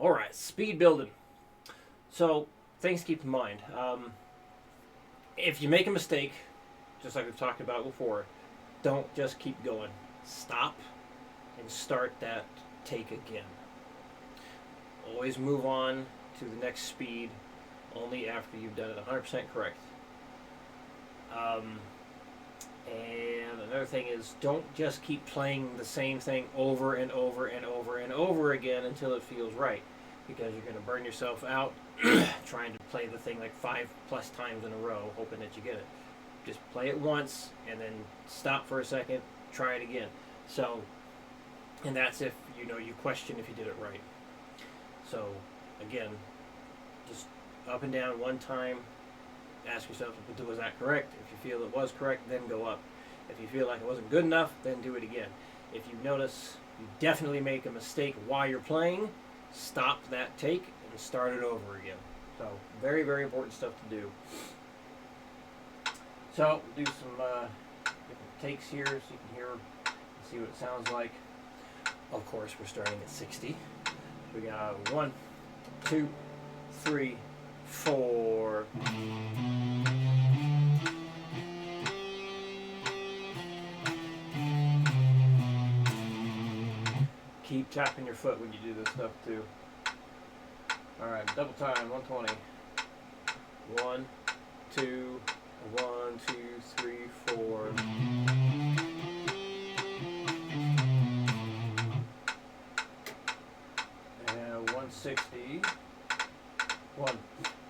Alright, speed building. So, things to keep in mind. If you make a mistake, just like we've talked about before, don't just keep going. Stop and start that take again. Always move on to the next speed only after you've done it 100% correct. And another thing is, don't just keep playing the same thing over and over and over and over again until it feels right, because you're going to burn yourself out trying to play the thing like 5+ times in a row, hoping that you get it. Just play it once and then stop for a second, try it again. So, and that's if you question if you did it right. So, again, just up and down one time. Ask yourself, was that correct? If you feel it was correct, then go up. If you feel like it wasn't good enough, then do it again. If you notice you definitely make a mistake while you're playing, stop that take and start it over again. So, very, very important stuff to do. So, we'll do some different takes here so you can hear and see what it sounds like. Of course, we're starting at 60. We got 1, 2, 3, 4. Keep tapping your foot when you do this stuff too. Alright, double time, 120. 1, 2, 1, 2, 3, 4. And 160. 1,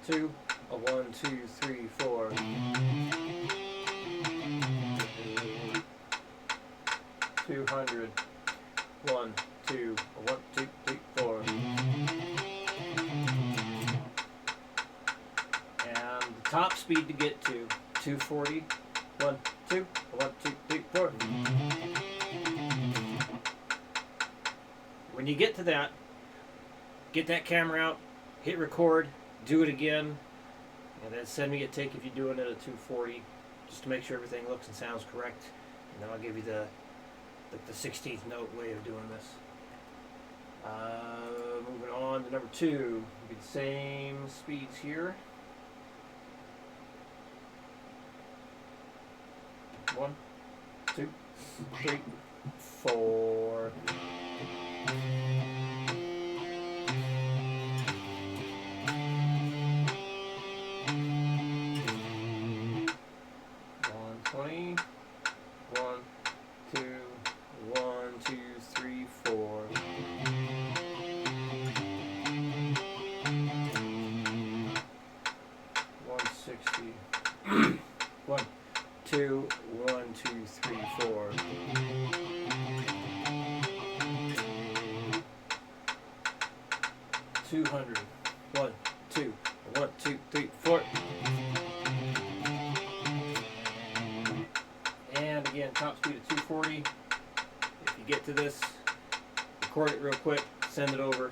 2, 1, 2, 3, 4. 200. 1, 2, 1, 2, 3, 4. And the top speed to get to 240. 1, 2, 1, 2, 3, 4. When you get to that, get that camera out, hit record, do it again, and then send me a take if you're doing it at 240, just to make sure everything looks and sounds correct. And then I'll give you the 16th note way of doing this. Moving on to number 2. It'll be the same speeds here. 1, 2, 3, 4. 120. 1, 2, 1, 2, 3, 4. 160. 1, 2, 1, 2, 3, 4. 200. 1, 2, 1, 2, 3, 4. And again, top speed at 240. If you get to this, record it real quick, send it over.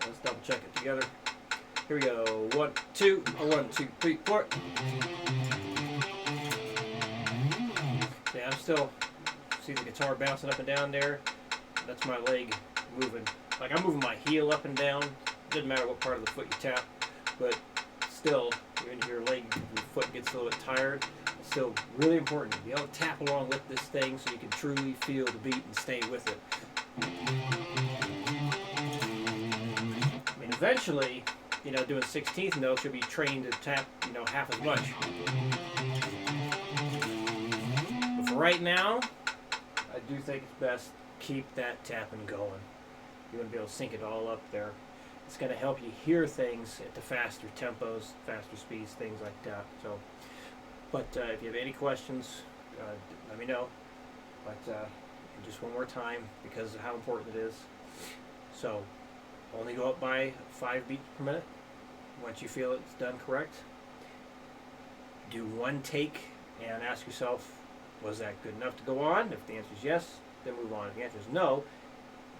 Let's double check it together. Here we go. 1, 2, 1, 2, 3, 4. Yeah, I'm still see the guitar bouncing up and down there. That's my leg moving. Like I'm moving my heel up and down. Doesn't matter what part of the foot you tap, but still, when your foot gets a little bit tired, it's still really important to be able to tap along with this thing so you can truly feel the beat and stay with it. I mean, eventually, doing 16th notes, you'll be trained to tap, half as much. But for right now, I do think it's best keep that tapping going. You want to be able to sync it all up there. It's going to help you hear things at the faster tempos, faster speeds, things like that. So, but if you have any questions, let me know. But just one more time, because of how important it is. So, only go up by 5 beats per minute. Once you feel it's done correct, do one take and ask yourself, was that good enough to go on? If the answer is yes, then move on. If the answer is no,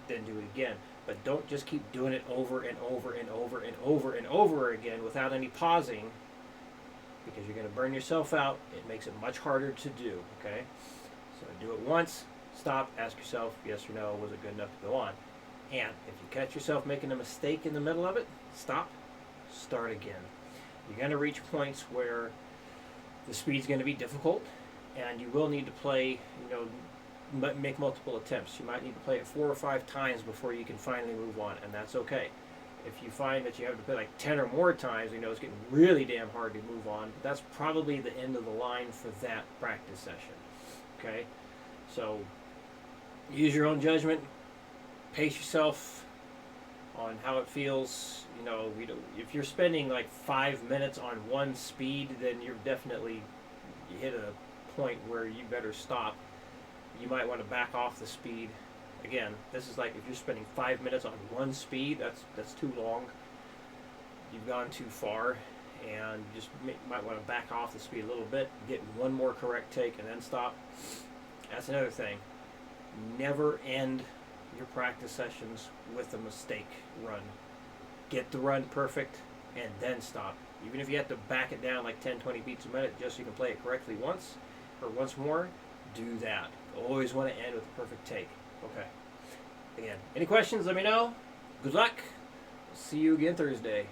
then do it again. But don't just keep doing it over and over and over and over and over again without any pausing, because you're going to burn yourself out. It makes it much harder to do, okay? So do it once, stop, ask yourself, yes or no, was it good enough to go on? And if you catch yourself making a mistake in the middle of it, stop, start again. You're going to reach points where the speed's going to be difficult, and you will need to play, make multiple attempts. You might need to play it 4 or 5 times before you can finally move on, and that's okay. If you find that you have to play like 10 or more times, it's getting really damn hard to move on, but that's probably the end of the line for that practice session. Okay? So, use your own judgment, pace yourself on how it feels. If you're spending like 5 minutes on one speed, then you hit a point where you better stop. You might want to back off the speed. Again, this is like if you're spending 5 minutes on one speed, that's too long. You've gone too far, and you just might want to back off the speed a little bit, get one more correct take, and then stop. That's another thing. Never end your practice sessions with a mistake run. Get the run perfect, and then stop. Even if you have to back it down like 10, 20 beats a minute just so you can play it correctly once, or once more, do that. Always want to end with a perfect take. Okay. Again, any questions, let me know. Good luck. See you again Thursday.